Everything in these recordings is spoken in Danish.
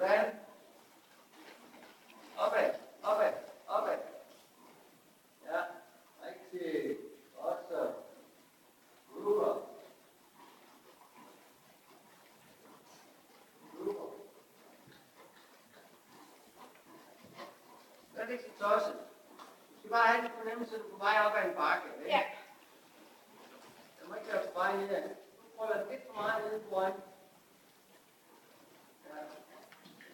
Sådan. Opad, opad, opad. Ja, rigtig. Godt så. Super. Super. Det er ikke så tosset. Du skal bare have en fornemmelse, at du er på vej op ad en bakke. Ikke? Ja. Jeg må ikke være på vej ned. Du prøver lidt for meget nede foran. Ja.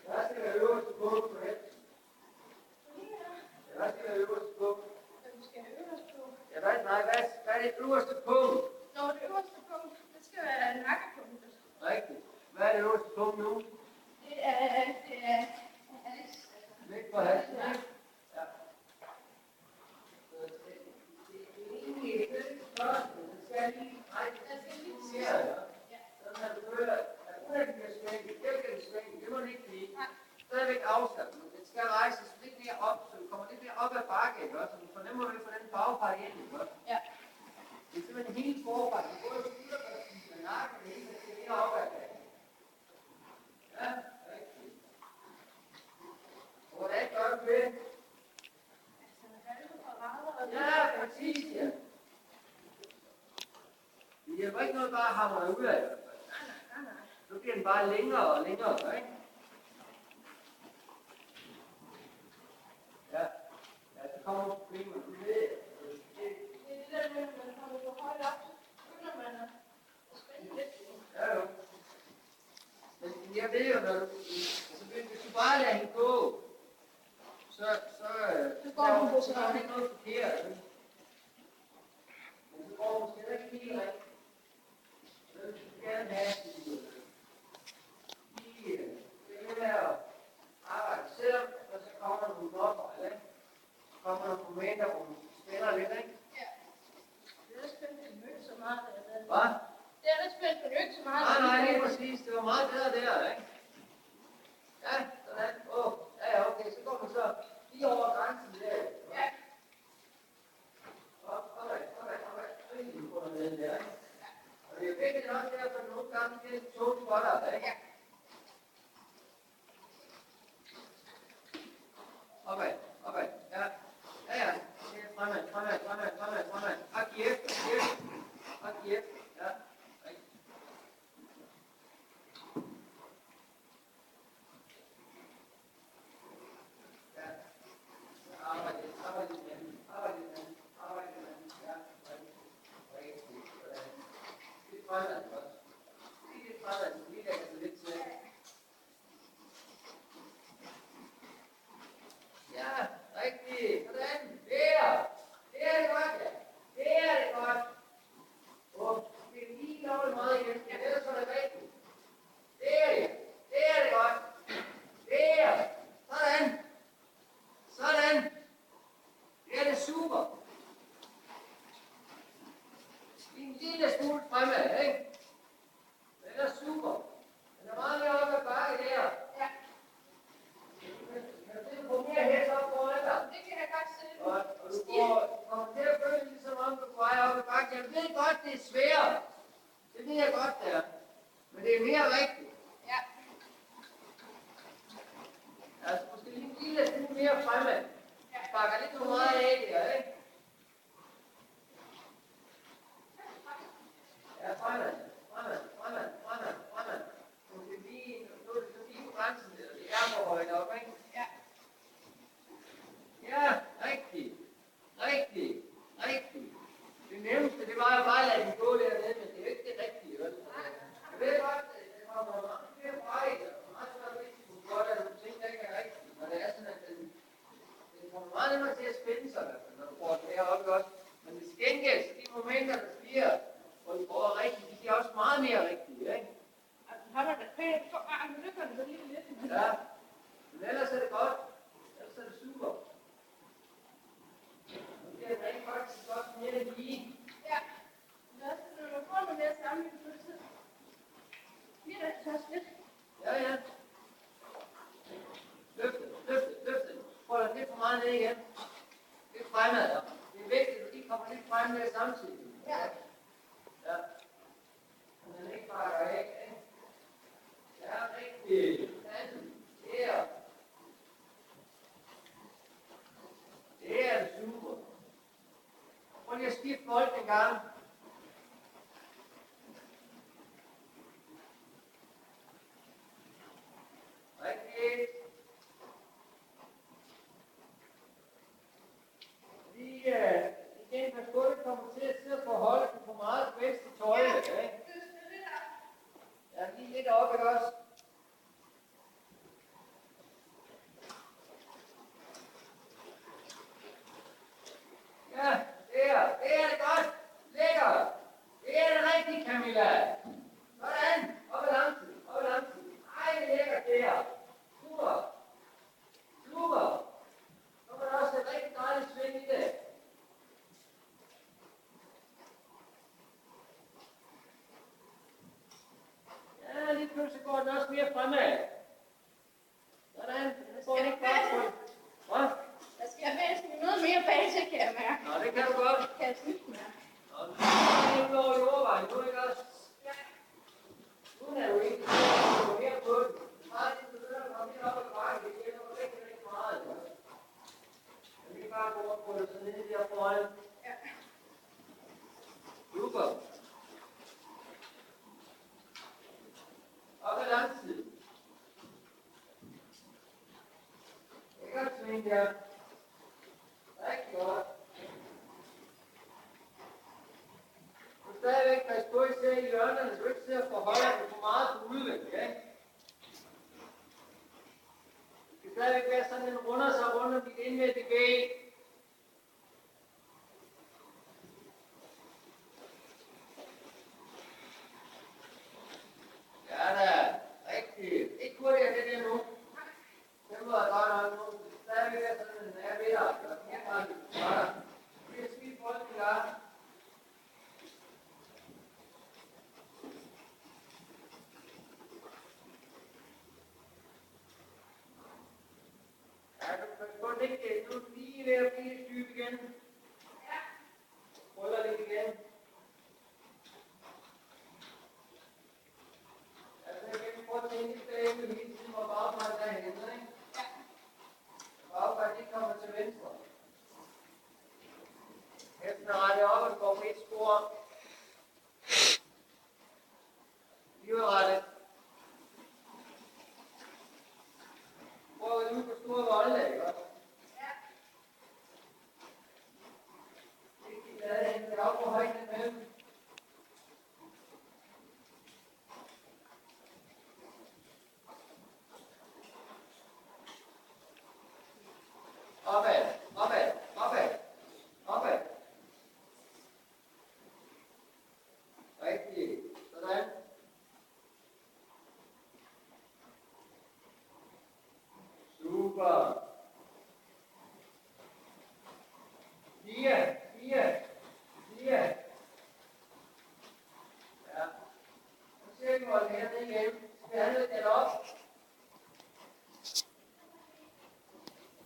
Der skal være øverste punkt på det. Ja, der skal være øverste punkt. Du skal have øverste punkt. Ja, hvad er det øverste punkt? Nå, det øverste punkt, det skal være nakkepunktet. Rigtigt. Hvad er det øverste punkt nu? Det er Alex. Midt på halsen, ikke? Ja. Det er egentlig ikke spørgsmål. Det skal lige trække mere, ja. Sådan at du føler, at uden at den bliver svængt, det må den ikke blive. Stadigvæk afstand, men den skal rejses lidt mere op, så du kommer lidt mere op ad bakke, ikke også? Så du fornemmer det for den bagpart ind, ikke også? Ja. Det er simpelthen hele forbakken, både skulderpartiet og nakken, det hele skal mere op ad bakke. Ja, rigtigt. Hvordan gør du det? Ja, præcis, ja. Det hjælper ikke noget bare at hamre ud af det. Nej. Nu bliver den bare længere og længere, ikke? Ja, så kommer problemet. Du ved, Det er det der med, at man kommer for højt op, så begynder man at spænde lidt. Ja, jo. Men jeg ved jo, når du, altså, hvis du bare lader hende gå, så går hun på så er det ikke noget forkert. Ikke? Men så går hun måske ikke helt rigtigt. Så vil du gerne have, at du lige det med at arbejde selv, og så kommer der nogle buffer, ikke? Så kommer der nogle momenter, hvor du spænder lidt, ikke? Ja. Det er da spændt, at den ikke så meget. Hvad? Det er da spændt, at den ikke så meget. Nej, lige præcis. Det var meget bedre der, ikke? Ja, sådan. Ja, okay. Så går man så lige over grænsen der. Ja. Opad. Rigtig på den der, ikke? Og det er vigtigt også derfor, at nogle gange bliver det tungt for dig, ikke? Ja. Opad. Ja. Ja. Fremad. Og giv efter. Ja. Rigtigt. Ja. Arbejde med den. Ja. Rigtigt. Lidt fremad også. Lidt fremad, så lige lægger sig lidt til. Ja, rigtigt. Sådan. Der. Det er det godt, ja. Det er det godt. Og det er lige dobbelt meget igen. Ja, ellers er det rigtigt. Det er det. Det er det godt. Der. Sådan. Det er det super. En lille smule fremad, ikke? Det er super. Den er meget mere oppe ad bakke der. Ja. Kan du få mere hest op foran dig? Det kan jeg godt se. Og du kommer til at føle ligesom om du er på vej op ad bakke. Jeg ved godt, det er svært. Det ved jeg godt, det er. Men det er mere rigtigt. Ja. Altså måske lige en lille smule mere fremad. Bakker lidt for meget af der, ikke? Ja, fremad. Måske lige, nu er det så lige på grænsen der. Det er for højt op, ikke? Ja. Ja, rigtigt. Det nemmeste, det var jo bare at lade den gå dernede, men det er jo ikke det rigtige, vel? Jeg ved godt, det kommer mange flere fejl, og meget større risiko for, at nogle ting, der ikke er rigtige. Når det er sådan, at den kommer meget nemmere til at spænde sig, når du får det heroppe godt. Men det skængels, de momenter, der bliver, hvor du får rigtigt, de bliver også meget mere rigtige, ikke? Altså, har man da pænt for armen, nu kan det så lige lidt. Ja, men ellers er det godt. Ellers er det super. Nu bliver det rent faktisk også mere lige. Ja. Men også, når man får noget mere sammen, så bliver det så lidt. Ja. Løfte. Prøv at lidt for meget ned igen. Lidt fremad. Det er vigtigt, at de kommer lidt frem med samtidig. Ja. Ja. Men den ikke bakker af, ikke? Ja, rigtigt. gang. Rigtigt. Lige igen, pas på, det kommer til at sidde og forholde den for meget på venstre tøjle. Ja, Ikke? det er lidt af. Ja, lige lidt op, ikke også? Ja, det er det godt. Lækker. Det er det rigtigt, Camilla. Sådan. Op i lang tid. Op i lang tid. Ej, det er lækkert, det her. Super. Super. Så var der også et rigtig dejligt sving i det. Ja, lige pludselig går den også mere fremad. Sådan. Det går ikke bare på. Hvad? Der skal væsentligt noget mere base, kan jeg mærke. Nå, det kan du godt. Kan jeg synes mærke. Nå, nu er det over jordvejen, nu ikke også? Ja. Nu er du ikke så mere på den. Bare det, du begynder at komme lidt op ad bakken, det hjælper rigtig, rigtig meget. Jeg vil bare gå op på det, så nede der foran. Ja. Super. Op ad lang tid. Det er godt sving der. Rigtig godt. Du skal stadigvæk passe på især i hjørnerne, så du ikke sidder for højt og for meget på udvendt, ja? Det skal stadigvæk være sådan, at den runder sig rundt om dit indvendige ben. Ja da, rigtigt. Ikke hurtigere det der nu. Det må jeg godt nok nu. Det skal stadigvæk være sådan, at den er ved dig. Godt. Vi har skidt bolden i gang. Ja, du kan godt ikke. Nu er du lige ved at blive dyb igen.